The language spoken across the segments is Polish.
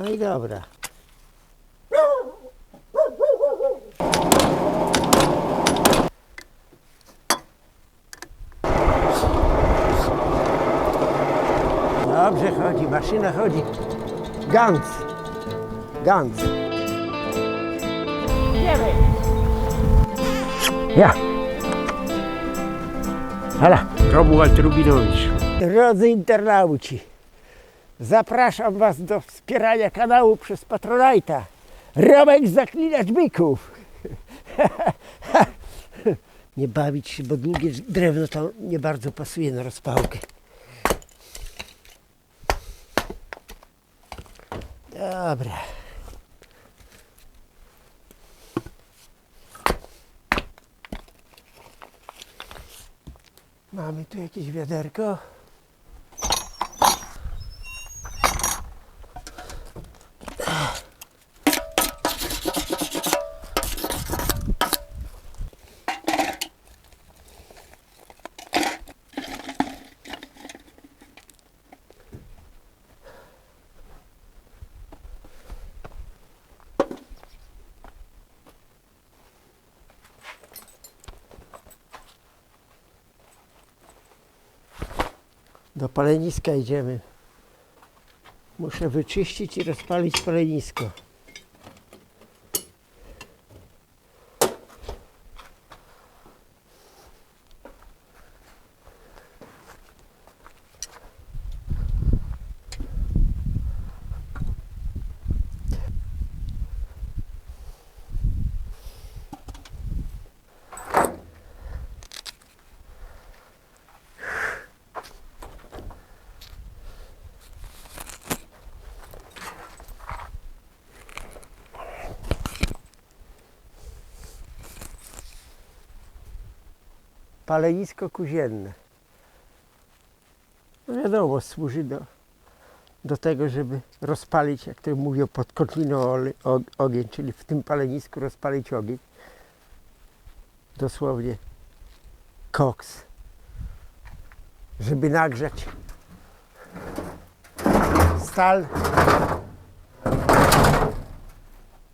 No i dobra. Dobrze chodzi, maszyna chodzi. Ganz. Ganz. Ja. Hala. Romuald Rubinowicz. Drodzy internauci, zapraszam Was do wspierania kanału przez Patronite'a. Romek Zaklinacz Byków. Nie bawić się, bo długie drewno to nie bardzo pasuje na rozpałkę. Dobra. Mamy tu jakieś wiaderko. Do paleniska idziemy. Muszę wyczyścić i rozpalić palenisko. Palenisko kuzienne. No wiadomo, służy do tego, żeby rozpalić, jak to mówią, pod kotliną ogień, czyli w tym palenisku rozpalić ogień. Dosłownie koks, żeby nagrzać stal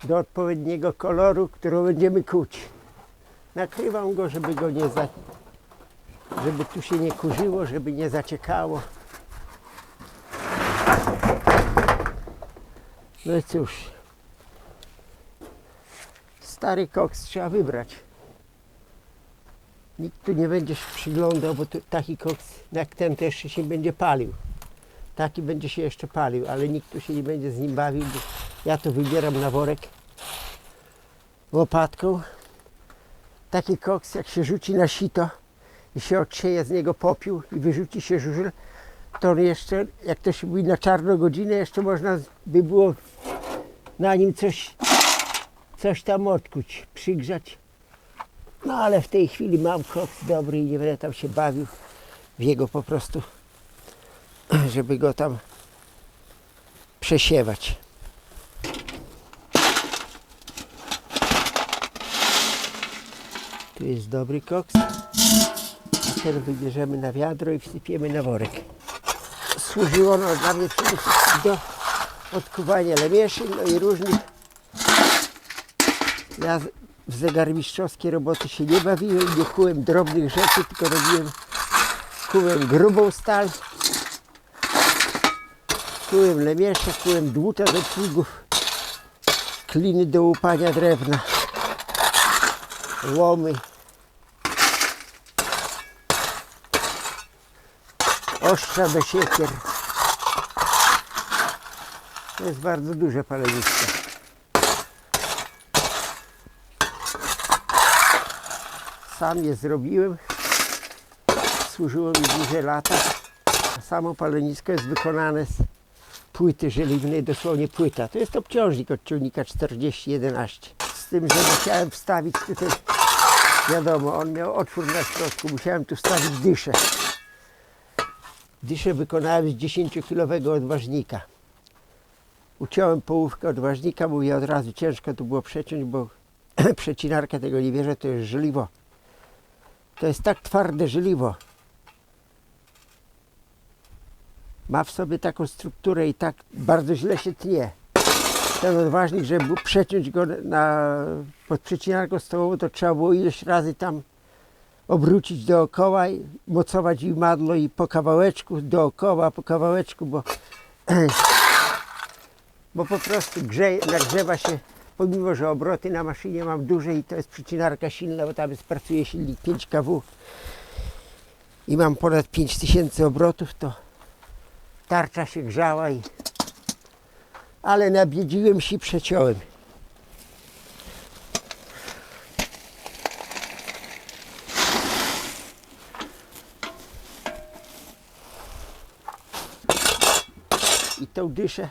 do odpowiedniego koloru, którą będziemy kuć. Nakrywam go, żeby go nie żeby tu się nie kurzyło, żeby nie zaciekało. No i cóż, stary koks trzeba wybrać. Nikt tu nie będzie się przyglądał, bo tu taki koks jak ten też się będzie palił. Taki będzie się jeszcze palił, ale nikt tu się nie będzie z nim bawił. Bo ja to wybieram na worek łopatką. Taki koks, jak się rzuci na sito i się odsieje z niego popiół i wyrzuci się żużel, to on jeszcze, jak to się mówi, na czarną godzinę jeszcze można by było na nim coś tam odkuć, przygrzać. No ale w tej chwili mam koks dobry i nie będę tam się bawił w jego po prostu, żeby go tam przesiewać. Tu jest dobry koks, a ten wybierzemy na wiadro i wsypiemy na worek. Służyło ono dla mnie przede wszystkim do odkuwania lemieszy, no i różnych. Ja w zegarmistrzowskie roboty się nie bawiłem, nie kułem drobnych rzeczy, tylko kułem grubą stal, kułem lemiesze, kułem dłuta do pługów, kliny do łupania drewna, łomy, ostrza do siekier. To jest bardzo duże palenisko. Sam je zrobiłem, służyło mi duże lata. Samo palenisko jest wykonane z płyty żeliwnej, dosłownie płyta. To jest obciążnik od ciągnika 4011. Z tym, że musiałem wstawić tutaj, wiadomo, on miał otwór na środku, musiałem tu wstawić dyszę. Dyszę wykonałem z 10-kilowego odważnika. Uciąłem połówkę odważnika, mówię od razu, ciężko to było przeciąć, bo przecinarka tego nie bierze, to jest żeliwo. To jest tak twarde żeliwo. Ma w sobie taką strukturę i tak bardzo źle się tnie. ten odważnik, żeby przeciąć go pod przecinarką stołową, to trzeba było ileś razy tam obrócić dookoła i mocować imadło i po kawałeczku dookoła, po kawałeczku, bo po prostu nagrzewa się, pomimo że obroty na maszynie mam duże i to jest przecinarka silna, bo tam pracuje silnik 5 kW i mam ponad 5000 obrotów, to tarcza się grzała ale nabiedziłem się i przeciąłem. I tą dyszę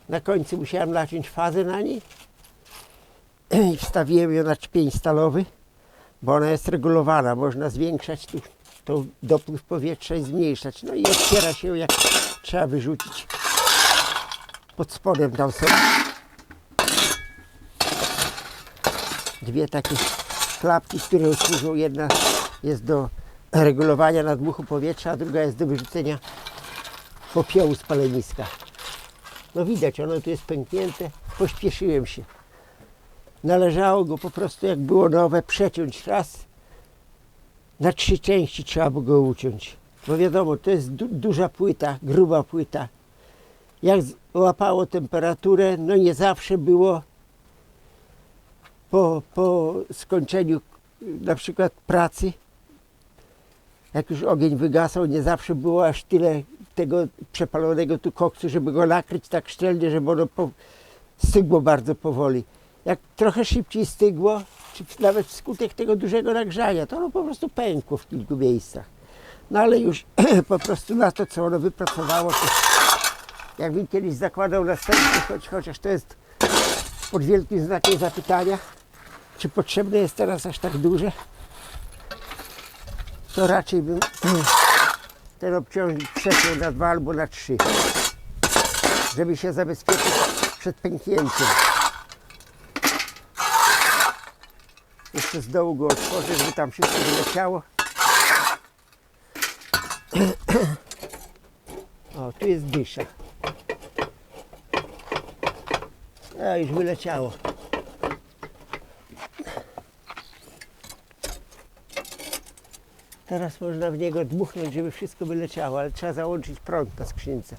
na końcu musiałem naciąć fazę na niej i wstawiłem ją na czpień stalowy, bo ona jest regulowana, można zwiększać tu dopływ powietrza i zmniejszać. No i otwiera się, jak trzeba wyrzucić. Pod spodem tam są dwie takie klapki, które służą. Jedna jest do regulowania nadmuchu powietrza, a druga jest do wyrzucenia popiołu z paleniska. No widać, ono tu jest pęknięte. Pośpieszyłem się. Należało go po prostu, jak było nowe, przeciąć raz. Na 3 części trzeba było go uciąć. Bo wiadomo, to jest duża płyta, gruba płyta. Jak łapało temperaturę, no nie zawsze było po skończeniu na przykład pracy, jak już ogień wygasał, nie zawsze było aż tyle tego przepalonego tu koksu, żeby go nakryć tak szczelnie, żeby ono stygło bardzo powoli. Jak trochę szybciej stygło, czy nawet wskutek tego dużego nagrzania, to ono po prostu pękło w kilku miejscach. No ale już po prostu na to, co ono wypracowało, to jakbym kiedyś zakładał następny, chociaż to jest pod wielkim znakiem zapytania, czy potrzebne jest teraz aż tak duże, to raczej bym ten obciążnik przeciął na 2 albo na 3, żeby się zabezpieczyć przed pęknięciem. Jeszcze z dołu go otworzę, żeby tam wszystko wyleciało. O, tu jest dysza. A, już wyleciało. Teraz można w niego dmuchnąć, żeby wszystko wyleciało, ale trzeba załączyć prąd na skrzynce.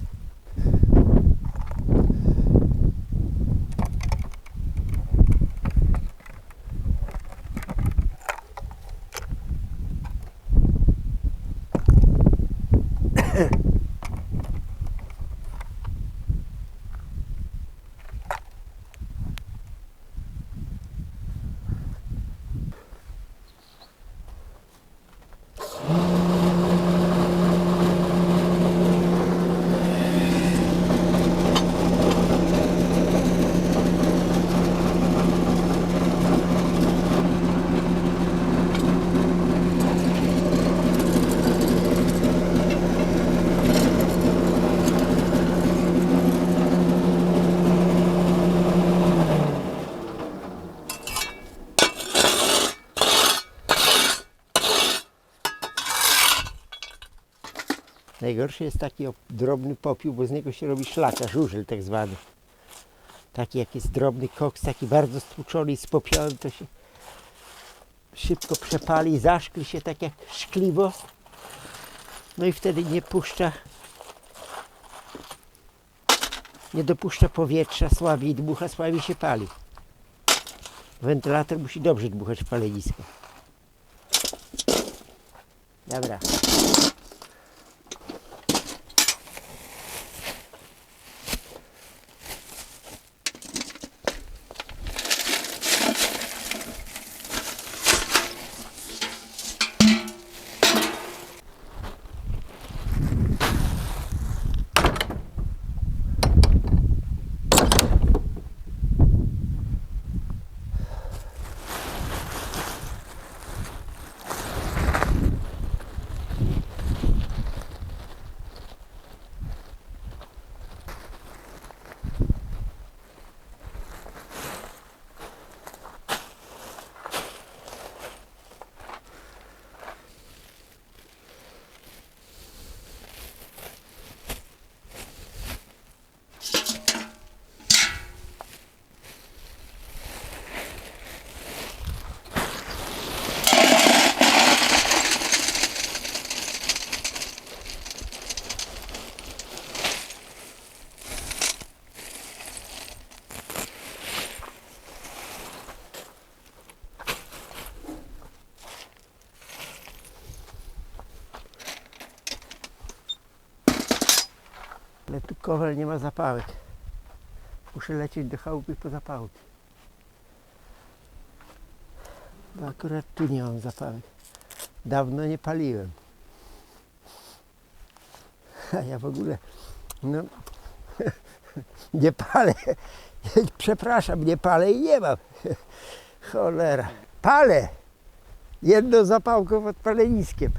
Najgorszy jest taki drobny popiół, bo z niego się robi szlaka, żużel tak zwany. Taki jak jest drobny koks, taki bardzo stłuczony i z popiołem, to się szybko przepali, zaszkli się tak jak szkliwo. No i wtedy nie dopuszcza powietrza, słabiej dmucha, słabiej się pali. Wentylator musi dobrze dmuchać w palenisko. Dobra. Ale tu kowal nie ma zapałek. Muszę lecieć do chałupy po zapałki. Bo akurat tu nie mam zapałek. Dawno nie paliłem. A ja w ogóle, no, nie palę. Przepraszam, nie palę i nie mam. Cholera. Palę! Jedną zapałką pod paleniskiem.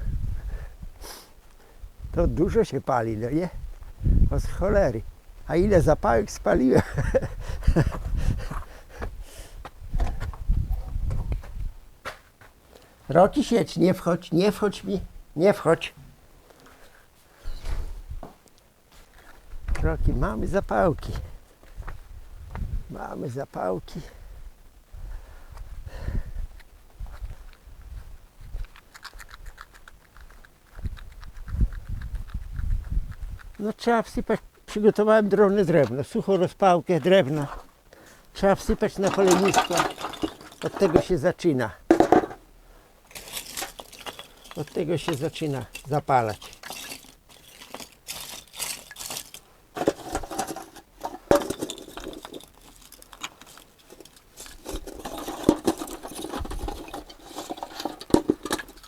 To dużo się pali, no nie? Od cholery. A ile zapałek spaliłem? Roki sieć, nie wchodź mi, nie wchodź. Roki, mamy zapałki. Mamy zapałki. No trzeba wsypać, przygotowałem drobne drewno, suchą rozpałkę drewna. Trzeba wsypać na palenisko. Od tego się zaczyna. Od tego się zaczyna zapalać.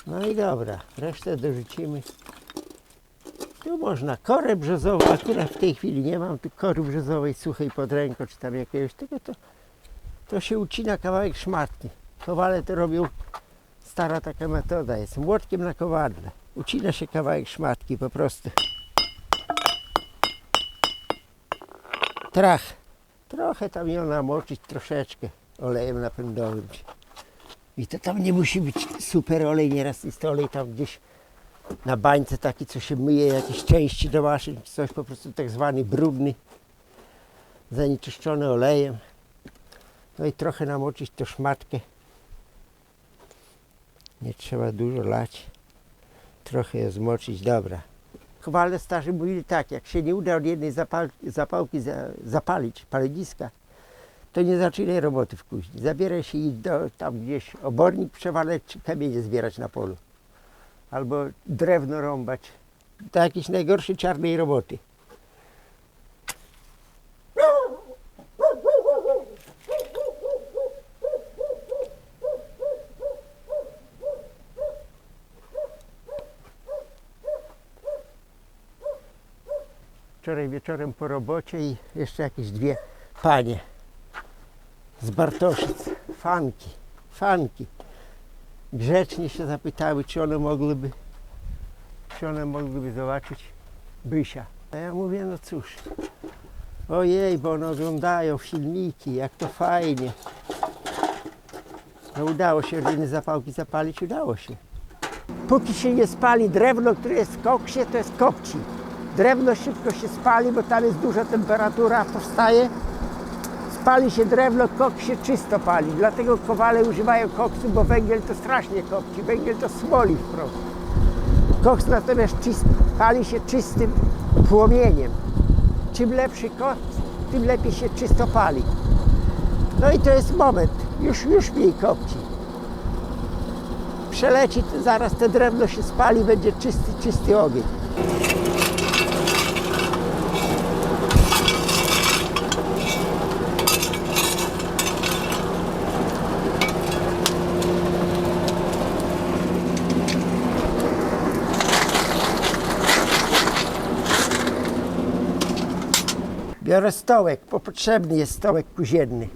No i dobra, resztę dorzucimy. Tu można korę brzozową, akurat w tej chwili nie mam tu kory brzozowej suchej pod ręką, czy tam jakiegoś tego, to się ucina kawałek szmatki. Kowale to robią, stara taka metoda jest, młotkiem na kowadle. Ucina się kawałek szmatki po prostu. Trochę tam ją namoczyć, troszeczkę olejem napędowym. I to tam nie musi być super olej, nieraz jest to olej tam gdzieś na bańce taki, co się myje, jakieś części do maszyn, czy coś po prostu tak zwany brudny, zanieczyszczony olejem. No i trochę namoczyć tą szmatkę. Nie trzeba dużo lać. Trochę ją zmoczyć, dobra. Kowale starzy mówili tak, jak się nie uda od jednej zapałki zapalić, paleniska, to nie zaczynaj roboty w kuźni. Zabieraj się i tam gdzieś obornik przewalać, czy kamienie zbierać na polu. Albo drewno rąbać. To jakieś najgorsze czarnej roboty. Wczoraj wieczorem po robocie i jeszcze jakieś dwie panie z Bartoszyc, fanki. Grzecznie się zapytały, czy one mogłyby zobaczyć Bysia. A ja mówię, no cóż, ojej, bo one oglądają filmiki, jak to fajnie. No udało się od jednej zapałki zapalić, udało się. Póki się nie spali drewno, które jest w koksie, to jest kopci. Drewno szybko się spali, bo tam jest duża temperatura, powstaje. Spali się drewno, koks się czysto pali. Dlatego kowale używają koksu, bo węgiel to strasznie kopci. Węgiel to smoli wprost. Koks natomiast pali się czystym płomieniem. Czym lepszy koks, tym lepiej się czysto pali. No i to jest moment. Już mniej kopci. Przeleci, zaraz to drewno się spali, będzie czysty ogień. Biorę stołek, bo potrzebny jest stołek kuzienny.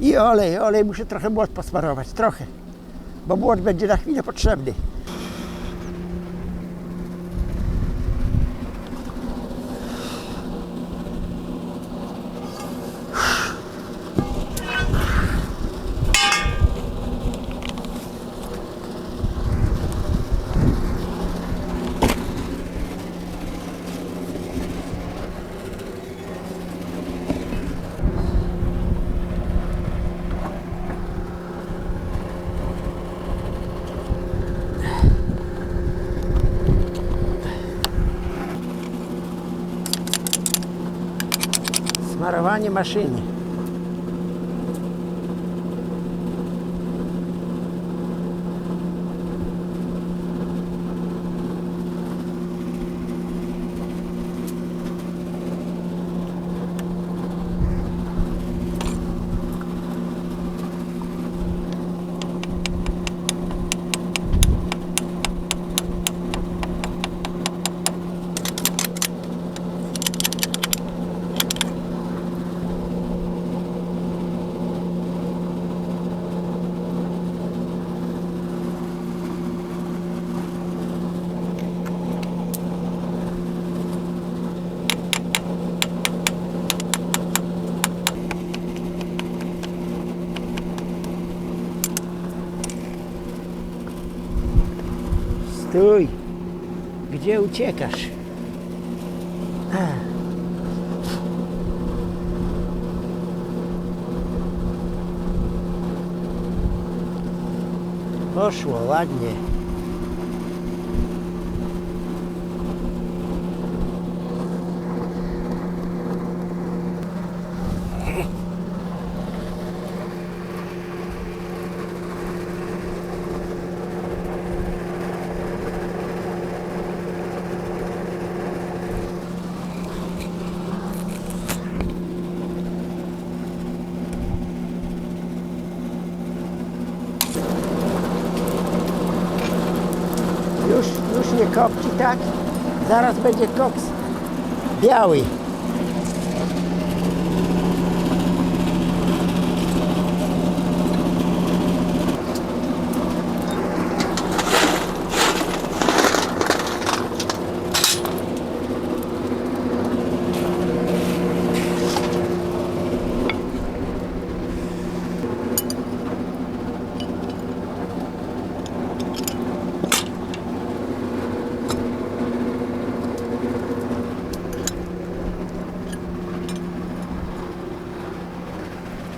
I olej muszę trochę młot posmarować, trochę, bo młot będzie na chwilę potrzebny. Smarowanie maszyny. Stój! Gdzie uciekasz? Poszło ładnie. Już nie kopci, tak? Zaraz będzie koks biały.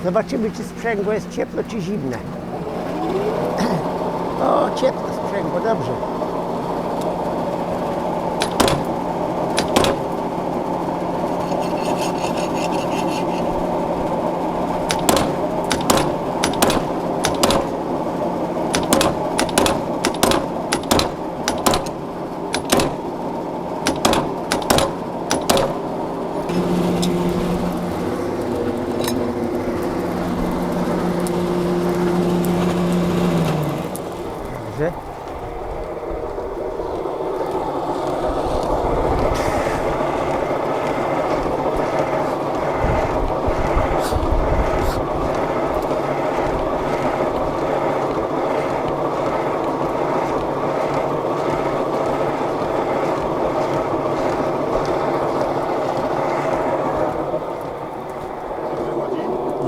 Zobaczymy, czy sprzęgło jest ciepło, czy zimne. O, ciepło sprzęgło, dobrze. Dobrze.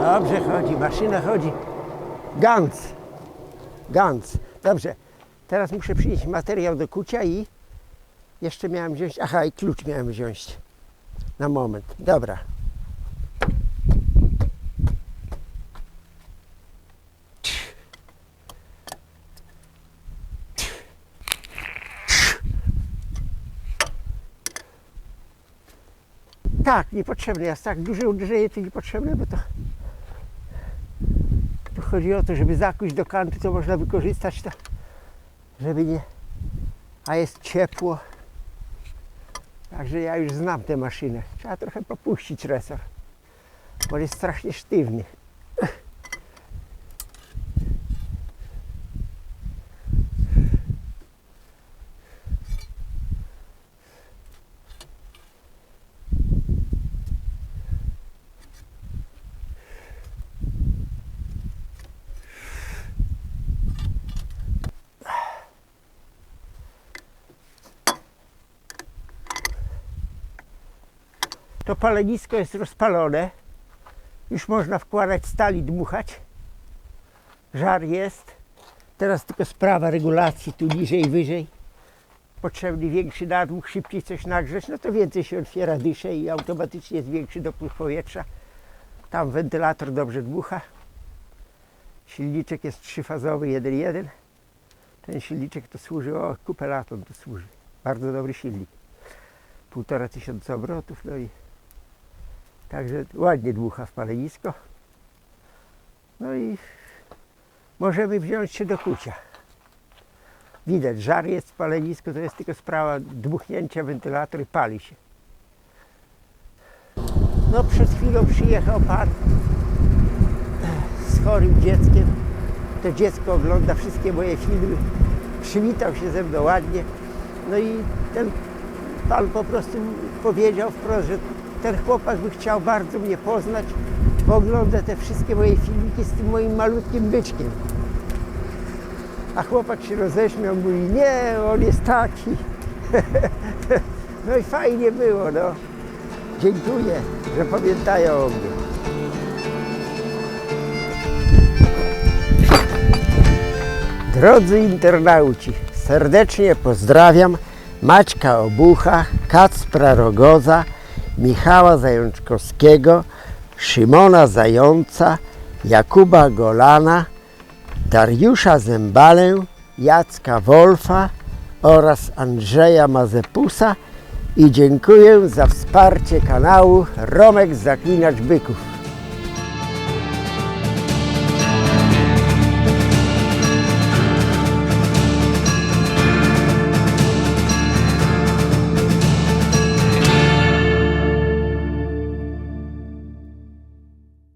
Dobrze chodzi, maszyna chodzi. Ganz. Dobrze. Teraz muszę przynieść materiał do kucia i jeszcze miałem wziąć, aha, i klucz miałem wziąć na moment. Dobra. Tak, niepotrzebne. Jest tak duże uderzenie, to niepotrzebne, bo to tu chodzi o to, żeby zakuć do kantu, co można wykorzystać to, żeby nie, a jest ciepło. Także ja już znam tę maszynę. Trzeba trochę popuścić resor, bo jest strasznie sztywny. To palenisko jest rozpalone. Już można wkładać stal i dmuchać. Żar jest. Teraz tylko sprawa regulacji tu niżej, wyżej. Potrzebny większy nadmuch, szybciej coś nagrzeć, no to więcej się otwiera dyszę i automatycznie jest większy dopływ powietrza. Tam wentylator dobrze dmucha. Silniczek jest trzyfazowy, 1.1. Ten silniczek to służy, o, kupę lat on to służy. Bardzo dobry silnik. 1500 obrotów, no i także ładnie dmucha w palenisko. No i możemy wziąć się do kucia. Widać, żar jest w palenisku, to jest tylko sprawa dmuchnięcia, wentylator i pali się. No przed chwilą przyjechał pan z chorym dzieckiem. To dziecko ogląda wszystkie moje filmy. Przywitał się ze mną ładnie. No i ten pan po prostu powiedział wprost, że ten chłopak by chciał bardzo mnie poznać, bo ogląda te wszystkie moje filmiki z tym moim malutkim byczkiem. A chłopak się roześmiał, mówi, nie, on jest taki. No i fajnie było, no. Dziękuję, że pamiętają o mnie. Drodzy internauci, serdecznie pozdrawiam Maćka Obucha, Kacpra Rogoza, Michała Zajączkowskiego, Szymona Zająca, Jakuba Golana, Dariusza Zembalę, Jacka Wolfa oraz Andrzeja Mazepusa i dziękuję za wsparcie kanału Romek Zaklinacz Byków.